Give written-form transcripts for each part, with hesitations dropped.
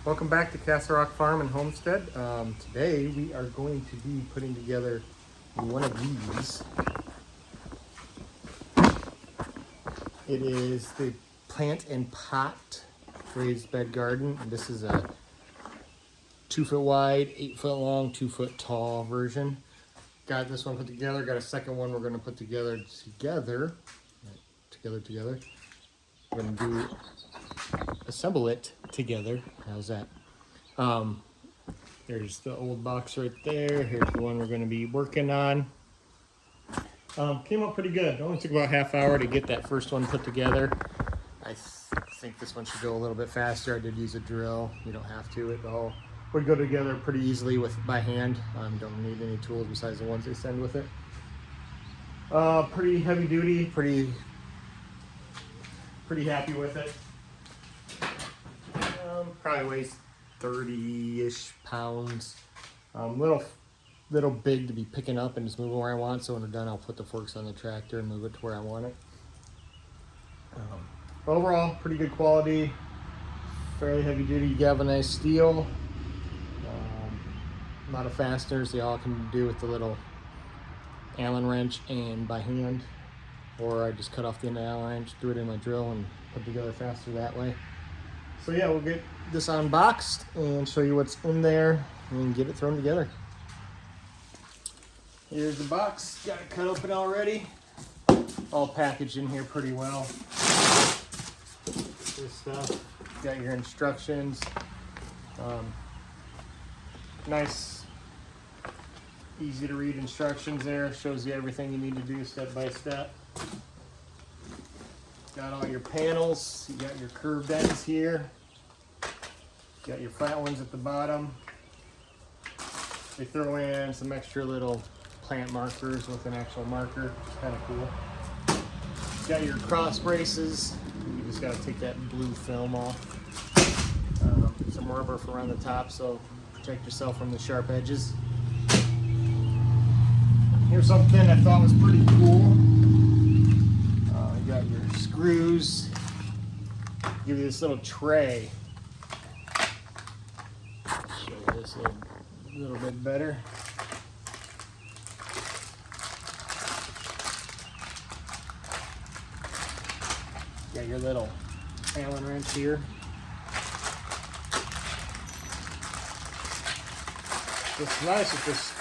Welcome back to Castle Rock Farm and Homestead. Today we are going to be putting together one of these. It is the Plant and Pot raised bed garden. And this is a 2 foot wide, 8 foot long, 2 foot tall version. Got this one put together. Got a second one we're going to put together. Together. We're going to assemble it together. How's that? There's the old box right there. Here's the one we're going to be working on. Came out pretty good. It only took about a half hour to get that first one put together. I think this one should go a little bit faster. I did use a drill. You don't have to. It all would go together pretty easily by hand. Don't need any tools besides the ones they send with it. Pretty heavy duty. Pretty happy with it. Probably weighs 30-ish pounds. Little big to be picking up and just moving where I want. So when I'm done, I'll put the forks on the tractor and move it to where I want it. Overall, pretty good quality. Fairly heavy duty galvanized steel. A lot of fasteners. They all can do with the little Allen wrench and by hand. Or I just cut off the end of the Allen wrench, threw it in my drill, and put it together faster that way. So yeah, we'll get this unboxed and show you what's in there and get it thrown together. Here's the box. Got it cut open already. All packaged in here pretty well. This stuff. Got your instructions. Nice, easy to read instructions there. Shows you everything you need to do step by step. Got all your panels. You got your curved ends here. Got your flat ones at the bottom. They throw in some extra little plant markers with an actual marker, which is kind of cool. Got your cross braces. You just got to take that blue film off. Some rubber for around the top, so protect yourself from the sharp edges. Here's something I thought was pretty cool. You got your screws. Give you this little tray. Show you this a little bit better. Got your little Allen wrench here. What's nice with this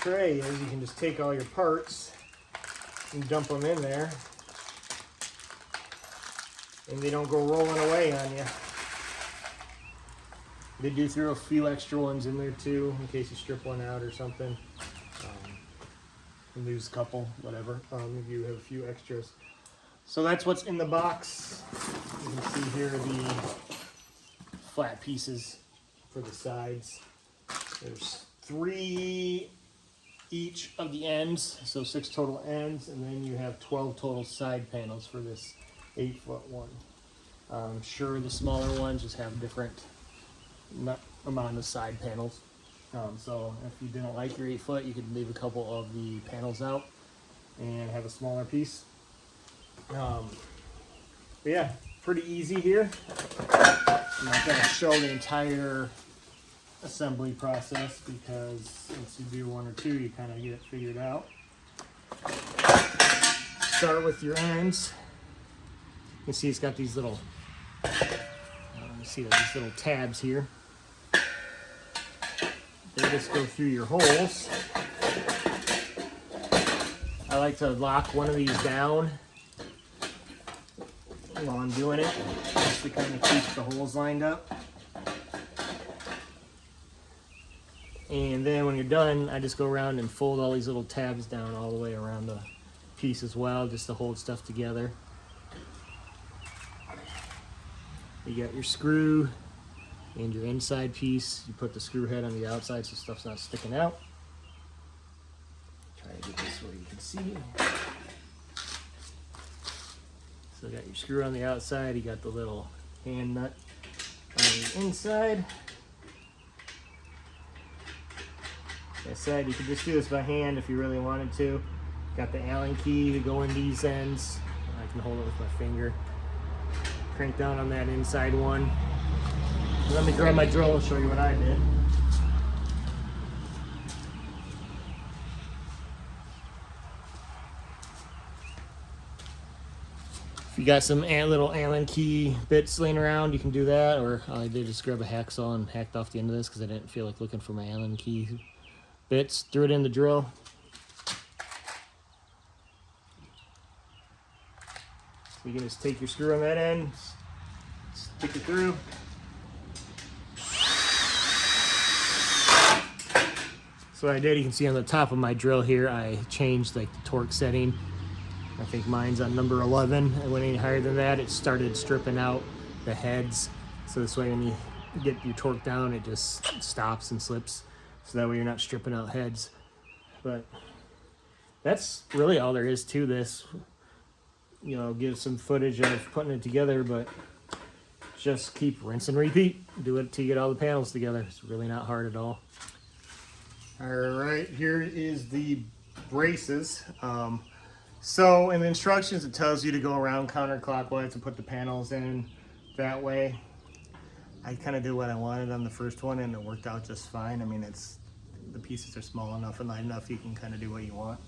tray is you can just take all your parts and dump them in there, and they don't go rolling away on you. They do throw a few extra ones in there too, in case you strip one out or something. You lose a couple, whatever. If you have a few extras. So that's what's in the box. You can see here the flat pieces for the sides. There's 3 each of the ends, so 6 total ends, and then you have 12 total side panels for this 8 foot one. I'm sure the smaller ones just have different amount of side panels. So if you didn't like your 8 foot, you could leave a couple of the panels out and have a smaller piece. But yeah, pretty easy here. I'm not going to show the entire assembly process because once you do 1 or 2, you kind of get it figured out. Start with your ends. You can see it's got these little, these little tabs here. They just go through your holes. I like to lock one of these down while I'm doing it, just to kind of keep the holes lined up. And then when you're done, I just go around and fold all these little tabs down all the way around the piece as well, just to hold stuff together. You got your screw and your inside piece. You put the screw head on the outside so stuff's not sticking out. Try to get this where you can see. So you got your screw on the outside, you got the little hand nut on the inside. Like I said, you could just do this by hand if you really wanted to. Got the Allen key to go in these ends. I can hold it with my finger. Crank down on that inside one. And let me grab my drill and show you what I did. If you got some little Allen key bits laying around, you can do that. Or all I did is grab a hacksaw and hacked off the end of this because I didn't feel like looking for my Allen key bits. Threw it in the drill. So you can just take your screw on that end, stick it through. So what I did, you can see on the top of my drill here, I changed like the torque setting. I think mine's on number 11. I went any higher than that, it started stripping out the heads. So this way when you get your torque down, it just stops and slips. So that way you're not stripping out heads. But that's really all there is to this. You know, give some footage of putting it together, but just keep rinse and repeat. Do it till you get all the panels together. It's really not hard at all. All right, here is the braces. So in the instructions, it tells you to go around counterclockwise and put the panels in that way. I kind of did what I wanted on the first one, and it worked out just fine. I mean, the pieces are small enough and light enough, you can kind of do what you want.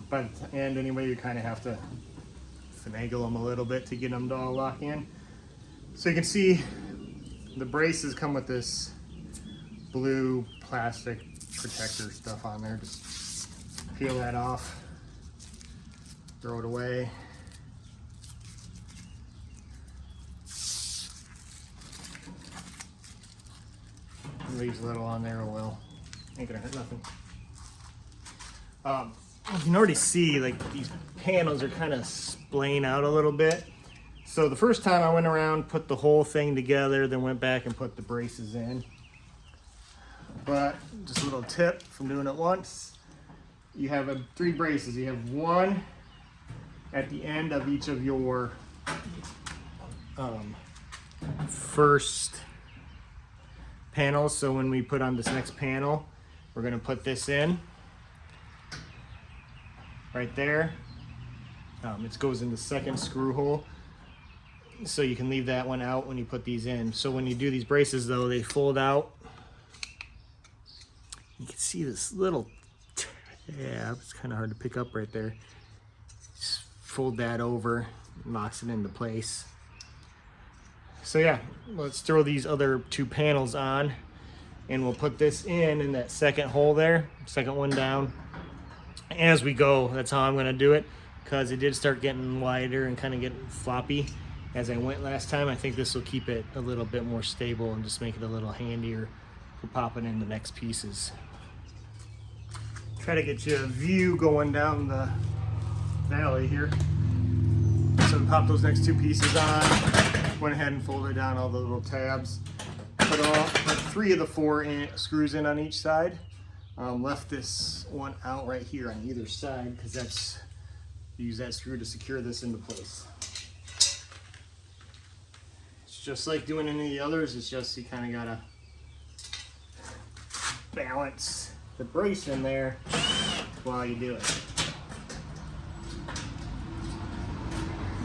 By the end, anyway, you kind of have to finagle them a little bit to get them to all lock in. So you can see the braces come with this blue plastic protector stuff on there. Just peel that off, throw it away. Leaves a little on there, oh well, ain't gonna hurt nothing. You can already see like these panels are kind of splaying out a little bit. So the first time I went around, put the whole thing together, then went back and put the braces in. But just a little tip from doing it once. You have 3 braces. You have one at the end of each of your first panels. So when we put on this next panel, we're gonna put this in right there. It goes in the second screw hole. So you can leave that one out when you put these in. So when you do these braces though, they fold out. You can see this little tab. It's kind of hard to pick up right there. Just fold that over, locks it into place. So yeah, let's throw these other 2 panels on, and we'll put this in that second hole there, second one down. As we go, that's how I'm gonna do it, because it did start getting wider and kind of getting floppy as I went last time. I think this will keep it a little bit more stable and just make it a little handier for popping in the next pieces. Try to get you a view going down the valley here. So we pop those next 2 pieces on, went ahead and folded down all the little tabs, put 3 of the 4 screws in on each side. Left this one out right here on either side because that's, use that screw to secure this into place. It's just like doing any of the others, it's just you kind of gotta balance the brace in there while you do it.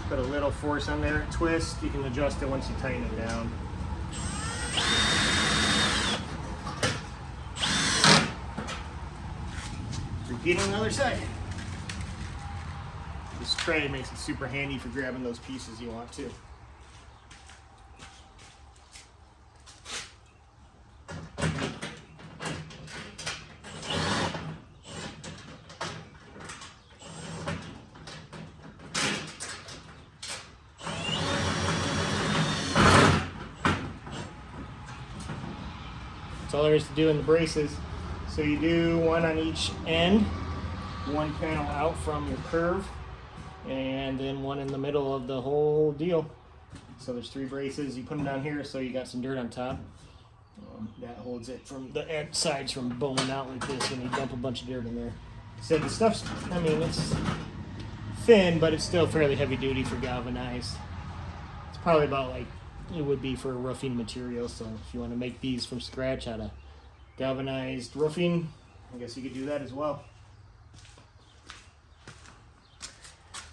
Put a little force on there, twist, you can adjust it once you tighten it down. Repeat on the other side. This tray makes it super handy for grabbing those pieces you want to. That's all there is to do in the braces. So you do one on each end, one panel out from your curve, and then one in the middle of the whole deal. So there's 3 braces. You put them down here so you got some dirt on top. That holds it from the sides from bowing out like this when you dump a bunch of dirt in there. So the stuff's, I mean, it's thin, but it's still fairly heavy duty for galvanized. It's probably about like it would be for roofing material. So if you want to make these from scratch out of galvanized roofing, I guess you could do that as well.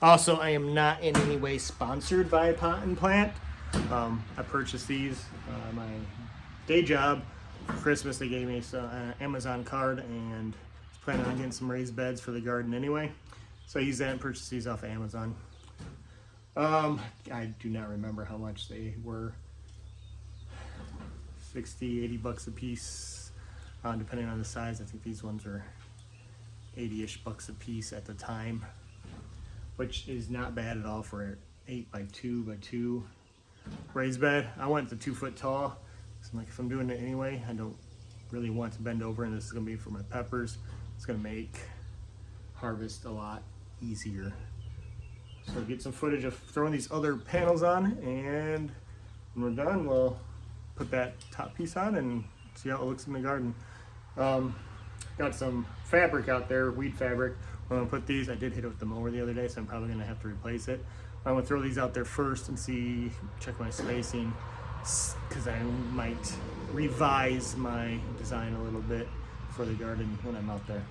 Also, I am not in any way sponsored by Pot and Plant. I purchased these my day job for Christmas. They gave me an Amazon card, and I was planning on getting some raised beds for the garden anyway. So I used that and purchased these off of Amazon. I do not remember how much they were. 60, 80 bucks a piece, depending on the size. I think these ones are 80-ish bucks a piece at the time, which is not bad at all for an 8 by 2 by 2 raised bed. I went to 2 foot tall. So I'm like, if I'm doing it anyway, I don't really want to bend over, and this is gonna be for my peppers. It's gonna make harvest a lot easier. So get some footage of throwing these other panels on, and when we're done, we'll put that top piece on and see how it looks in the garden. Got some fabric out there, weed fabric. I'm gonna put these, I did hit it with the mower the other day, so I'm probably gonna have to replace it. I'm gonna throw these out there first and see, check my spacing, because I might revise my design a little bit for the garden when I'm out there.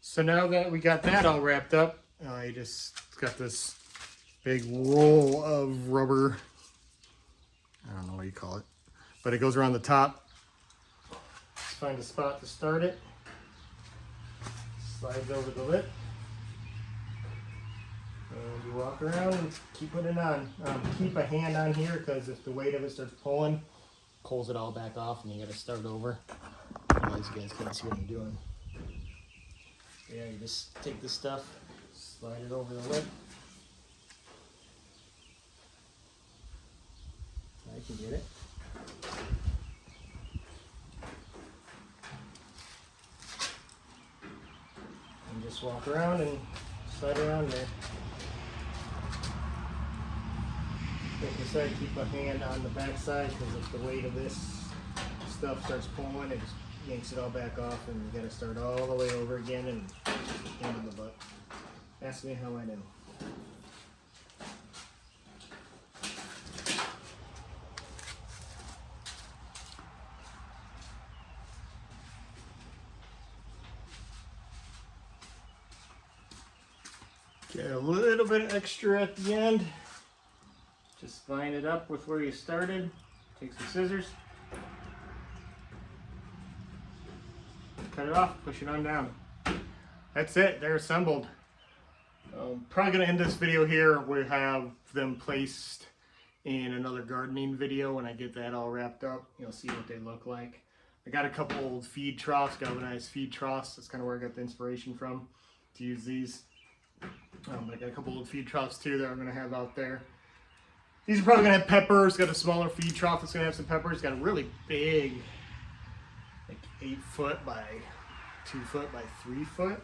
So now that we got that all wrapped up, I just got this big roll of rubber. I don't know what you call it, but it goes around the top. Let's find a spot to start it. Slides over the lip. And you walk around and keep putting it on. Keep a hand on here, because if the weight of it starts pulling, pulls it all back off and you gotta start over. Otherwise you guys can't see what I'm doing. Yeah, you just take this stuff, slide it over the lip. I can get it. And just walk around and slide around there. Like I said, keep a hand on the back side, because if the weight of this stuff starts pulling, it just yanks it all back off, and you gotta start all the way over again and hand in the butt. Ask me how I know. Get a little bit extra at the end. Just line it up with where you started. Take some scissors. Cut it off, push it on down. That's it, they're assembled. Probably gonna end this video here. We have them placed in another gardening video. When I get that all wrapped up, you'll see what they look like. I got a couple old feed troughs, galvanized feed troughs. That's kind of where I got the inspiration from to use these. I got a couple old feed troughs too that I'm gonna have out there. These are probably gonna have peppers. Got a smaller feed trough that's gonna have some peppers. Got a really big, like 8 foot by 2 foot by 3 foot.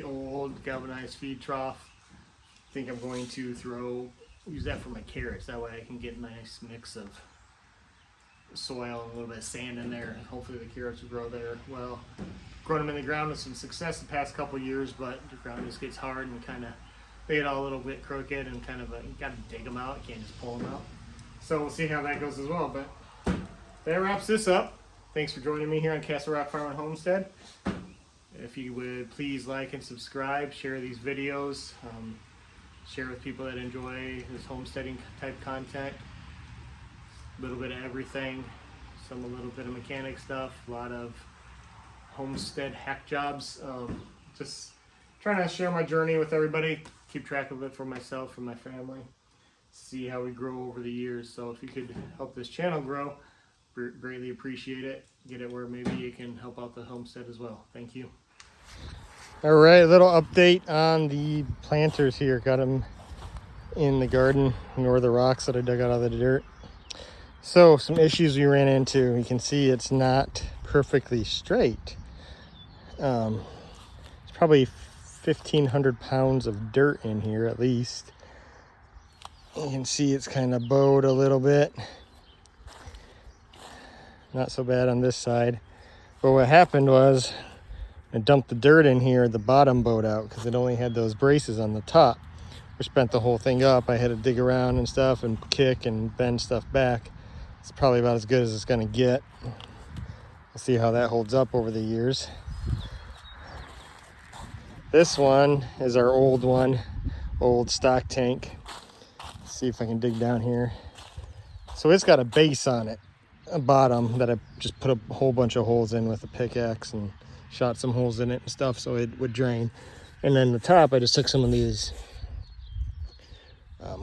Old galvanized feed trough. I think I'm going to throw use that for my carrots. That way I can get a nice mix of soil and a little bit of sand in there. Hopefully the carrots will grow there well. Grown them in the ground with some success the past couple years, but the ground just gets hard and kind of they get all a little bit crooked and kind of you got to dig them out. You can't just pull them out. So we'll see how that goes as well. But that wraps this up. Thanks for joining me here on Castle Rock Farm and Homestead. If you would please like and subscribe, share these videos, share with people that enjoy this homesteading type content. A little bit of everything, a little bit of mechanic stuff, a lot of homestead hack jobs. Just trying to share my journey with everybody, keep track of it for myself and my family, see how we grow over the years. So if you could help this channel grow, greatly appreciate it. Get it where maybe you can help out the homestead as well. Thank you. All right, a little update on the planters here. Got them in the garden, ignore the rocks that I dug out of the dirt. So some issues we ran into. You can see it's not perfectly straight. It's probably 1,500 pounds of dirt in here at least. You can see it's kind of bowed a little bit. Not so bad on this side. But what happened was I dumped the dirt in here, the bottom bowed out because it only had those braces on the top, which bent the whole thing up. I had to dig around and stuff and kick and bend stuff back. It's probably about as good as it's gonna get. We'll see how that holds up over the years. This one is our old one, old stock tank. Let's see if I can dig down here. So it's got a base on it, a bottom that I just put a whole bunch of holes in with a pickaxe and shot some holes in it and stuff so it would drain. And then the top, I just took some of these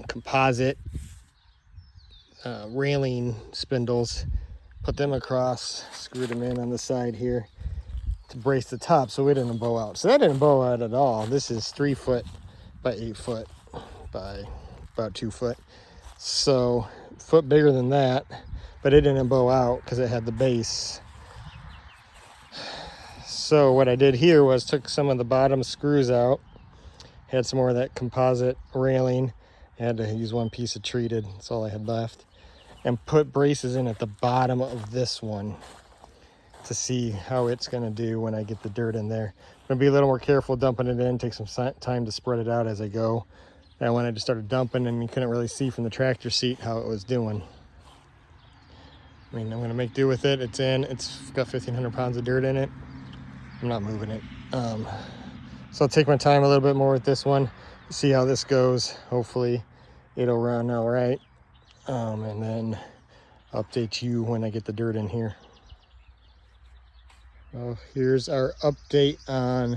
composite railing spindles, put them across, screwed them in on the side here to brace the top so it didn't bow out. So that didn't bow out at all. This is 3 foot by 8 foot by about 2 foot. So a foot bigger than that, but it didn't bow out because it had the base. So what I did here was took some of the bottom screws out, had some more of that composite railing. I had to use one piece of treated, that's all I had left, and put braces in at the bottom of this one to see how it's going to do when I get the dirt in there. I'm going to be a little more careful dumping it in, take some time to spread it out as I go. And when I just started dumping and you couldn't really see from the tractor seat how it was doing. I mean, I'm going to make do with it. It's in, it's got 1,500 pounds of dirt in it. I'm not moving it. So I'll take my time a little bit more with this one, see how this goes. Hopefully it'll run all right. And then update you when I get the dirt in here. Well, here's our update on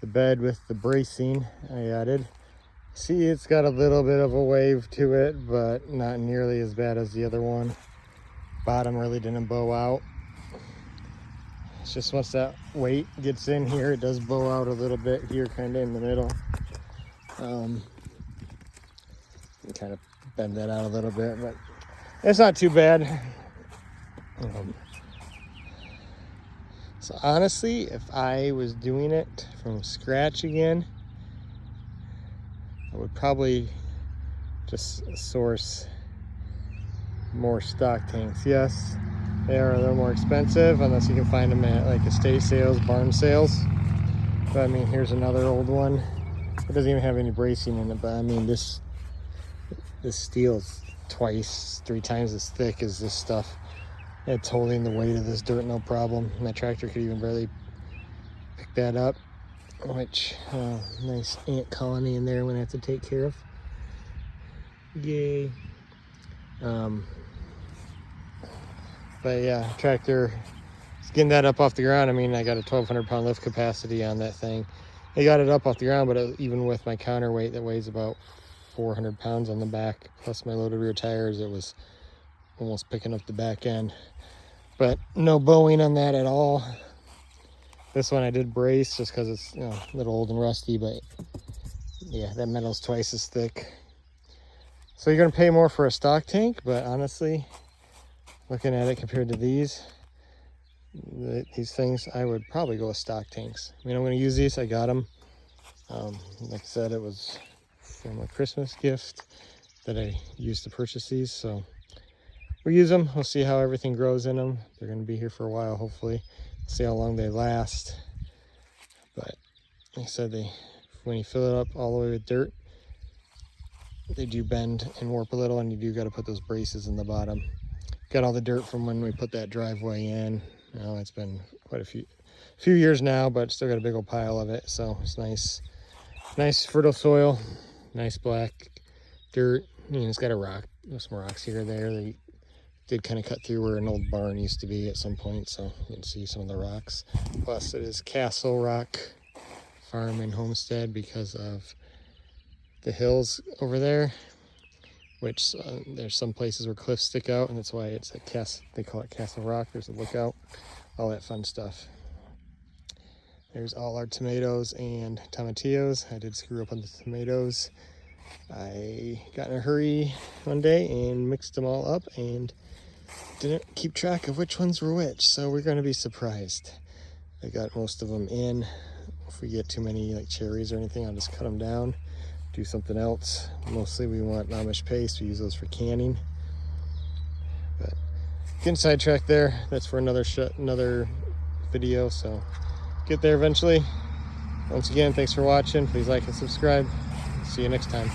the bed with the bracing I added. See, it's got a little bit of a wave to it, but not nearly as bad as the other one. Bottom really didn't bow out. It's just once that weight gets in here, it does bow out a little bit here, kind of in the middle. You kind of bend that out a little bit, but it's not too bad. So honestly, if I was doing it from scratch again, I would probably just source more stock tanks. Yes, they are a little more expensive unless you can find them at like estate sales, barn sales. But I mean, here's another old one. It doesn't even have any bracing in it, but I mean, this steel is 3 times as thick as this stuff. It's holding the weight of this dirt no problem. My tractor could even barely pick that up, which nice ant colony in there I'm gonna have to take care of. Yay. But yeah, tractor is getting that up off the ground. I mean, I got a 1,200 pound lift capacity on that thing. I got it up off the ground, but even with my counterweight that weighs about 400 pounds on the back, plus my loaded rear tires, it was almost picking up the back end. But no bowing on that at all. This one I did brace just because it's, you know, a little old and rusty, but yeah, that metal's twice as thick. So you're gonna pay more for a stock tank, but honestly, looking at it compared to these things, I would probably go with stock tanks. I mean, I'm gonna use these, I got them. Like I said, it was from a Christmas gift. that I used to purchase these. So we'll use them. We'll see how everything grows in them. They're going to be here for a while, hopefully. See how long they last. But like I said, when you fill it up all the way with dirt, they do bend and warp a little, and you do got to put those braces in the bottom. Got all the dirt from when we put that driveway in. Now it's been quite a few years now, but still got a big old pile of it. So it's nice fertile soil, nice black dirt. You know, it's got some rocks here or there. They did kind of cut through where an old barn used to be at some point, so you can see some of the rocks. Plus, it is Castle Rock Farm and Homestead because of the hills over there, which there's some places where cliffs stick out, and that's why it's they call it Castle Rock. There's a lookout, all that fun stuff. There's all our tomatoes and tomatillos. I did screw up on the tomatoes. I got in a hurry one day and mixed them all up and didn't keep track of which ones were which, so we're going to be surprised. I got most of them in. If we get too many like cherries or anything, I'll just cut them down, do something else. Mostly we want Amish paste. We use those for canning. But getting sidetracked there. That's for another video, so get there eventually. Once again, thanks for watching. Please like and subscribe. See you next time.